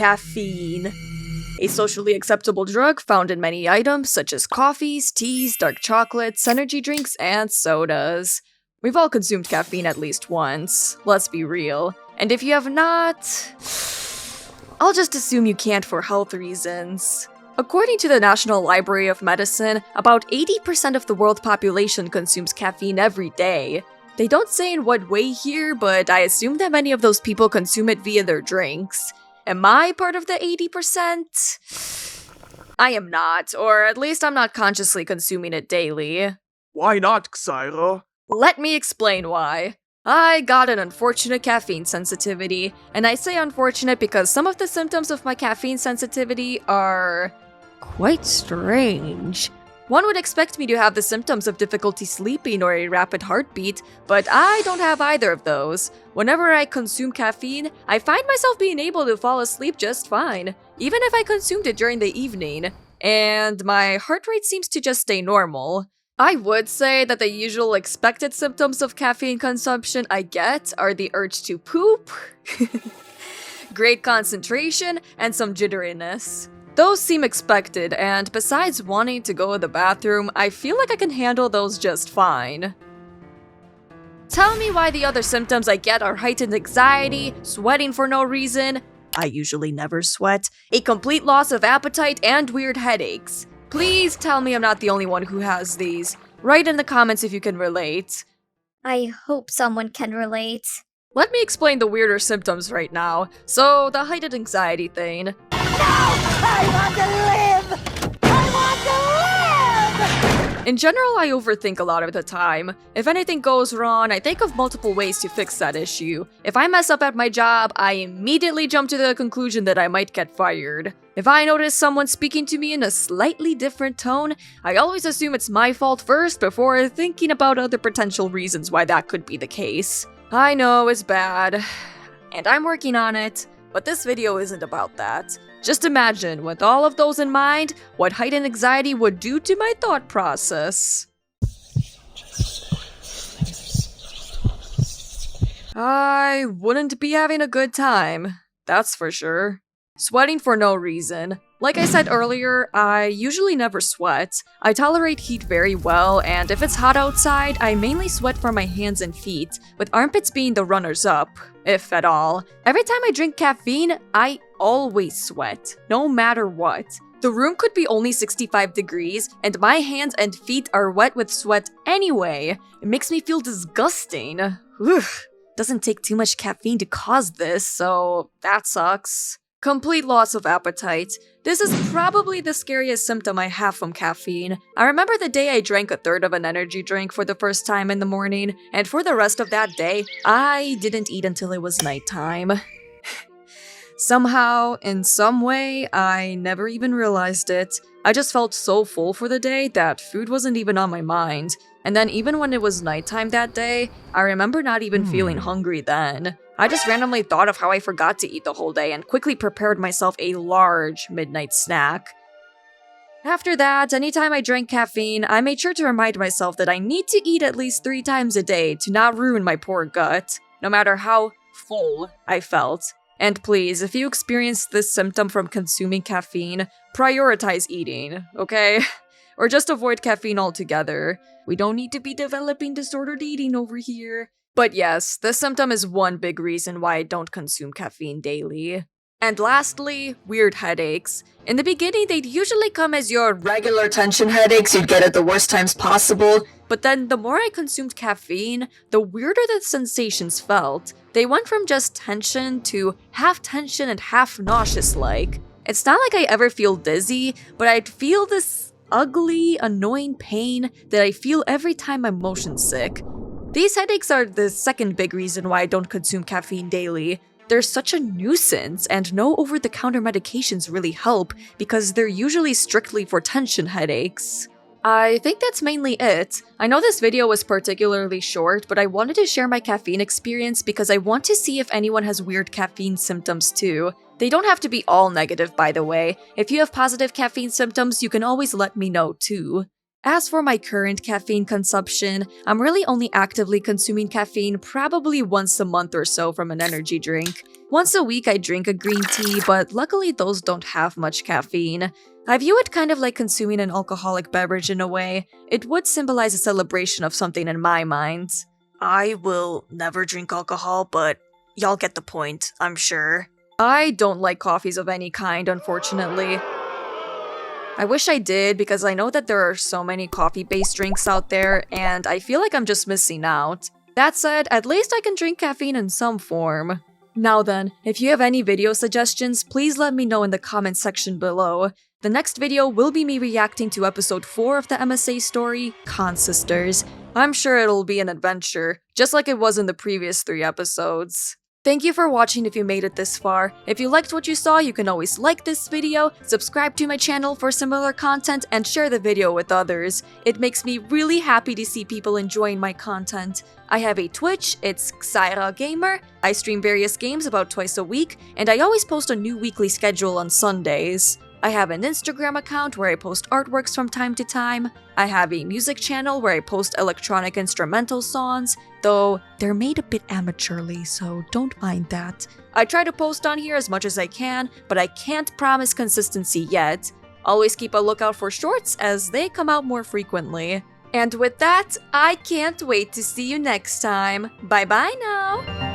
caffeine. A socially acceptable drug found in many items such as coffees, teas, dark chocolates, energy drinks, and sodas. We've all consumed caffeine at least once, let's be real. And if you have not, I'll just assume you can't for health reasons. According to the National Library of Medicine, about 80% of the world population consumes caffeine every day. They don't say in what way here, but I assume that many of those people consume it via their drinks. Am I part of the 80%? I am not, or at least I'm not consciously consuming it daily. Why not, Xyra? Let me explain why. I got an unfortunate caffeine sensitivity, and I say unfortunate because some of the symptoms of my caffeine sensitivity are quite strange. One would expect me to have the symptoms of difficulty sleeping or a rapid heartbeat, but I don't have either of those. Whenever I consume caffeine, I find myself being able to fall asleep just fine, even if I consumed it during the evening, and my heart rate seems to just stay normal. I would say that the usual expected symptoms of caffeine consumption I get are the urge to poop, great concentration, and some jitteriness. Those seem expected, and besides wanting to go to the bathroom, I feel like I can handle those just fine. Tell me why the other symptoms I get are heightened anxiety, sweating for no reason, I usually never sweat, a complete loss of appetite, and weird headaches. Please tell me I'm not the only one who has these. Write in the comments if you can relate. I hope someone can relate. Let me explain the weirder symptoms right now. So, the heightened anxiety thing. No! I want to live! I want to live! In general, I overthink a lot of the time. If anything goes wrong, I think of multiple ways to fix that issue. If I mess up at my job, I immediately jump to the conclusion that I might get fired. If I notice someone speaking to me in a slightly different tone, I always assume it's my fault first before thinking about other potential reasons why that could be the case. I know it's bad, and I'm working on it, but this video isn't about that. Just imagine, with all of those in mind, what heightened anxiety would do to my thought process. I wouldn't be having a good time, that's for sure. Sweating for no reason. Like I said earlier, I usually never sweat. I tolerate heat very well, and if it's hot outside, I mainly sweat from my hands and feet, with armpits being the runners-up, if at all. Every time I drink caffeine, I always sweat, no matter what. The room could be only 65 degrees, and my hands and feet are wet with sweat anyway. It makes me feel disgusting. Ugh. Doesn't take too much caffeine to cause this, so that sucks. Complete loss of appetite. This is probably the scariest symptom I have from caffeine. I remember the day I drank a third of an energy drink for the first time in the morning, and for the rest of that day, I didn't eat until it was nighttime. Somehow, in some way, I never even realized it. I just felt so full for the day that food wasn't even on my mind. And then even when it was nighttime that day, I remember not even feeling hungry then. I just randomly thought of how I forgot to eat the whole day and quickly prepared myself a large midnight snack. After that, anytime I drank caffeine, I made sure to remind myself that I need to eat at least 3 times a day to not ruin my poor gut, no matter how full I felt. And please, if you experience this symptom from consuming caffeine, prioritize eating, okay? Or just avoid caffeine altogether. We don't need to be developing disordered eating over here. But yes, this symptom is one big reason why I don't consume caffeine daily. And lastly, weird headaches. In the beginning, they'd usually come as your regular tension headaches you'd get at the worst times possible, but then the more I consumed caffeine, the weirder the sensations felt. They went from just tension to half tension and half nauseous-like. It's not like I ever feel dizzy, but I'd feel this ugly, annoying pain that I feel every time I'm motion sick. These headaches are the second big reason why I don't consume caffeine daily. They're such a nuisance, and no over-the-counter medications really help because they're usually strictly for tension headaches. I think that's mainly it. I know this video was particularly short, but I wanted to share my caffeine experience because I want to see if anyone has weird caffeine symptoms too. They don't have to be all negative, by the way. If you have positive caffeine symptoms, you can always let me know too. As for my current caffeine consumption, I'm really only actively consuming caffeine probably once a month or so from an energy drink. Once a week I drink a green tea, but luckily those don't have much caffeine. I view it kind of like consuming an alcoholic beverage in a way. It would symbolize a celebration of something in my mind. I will never drink alcohol, but y'all get the point, I'm sure. I don't like coffees of any kind, unfortunately. I wish I did, because I know that there are so many coffee-based drinks out there, and I feel like I'm just missing out. That said, at least I can drink caffeine in some form. Now then, if you have any video suggestions, please let me know in the comments section below. The next video will be me reacting to episode 4 of the MSA story, Con Sisters. I'm sure it'll be an adventure, just like it was in the previous 3 episodes. Thank you for watching if you made it this far. If you liked what you saw, you can always like this video, subscribe to my channel for similar content, and share the video with others. It makes me really happy to see people enjoying my content. I have a Twitch, it's Xyra Gamer. I stream various games about twice a week, and I always post a new weekly schedule on Sundays. I have an Instagram account where I post artworks from time to time. I have a music channel where I post electronic instrumental songs, though they're made a bit amateurly, so don't mind that. I try to post on here as much as I can, but I can't promise consistency yet. Always keep a lookout for shorts as they come out more frequently. And with that, I can't wait to see you next time. Bye bye now!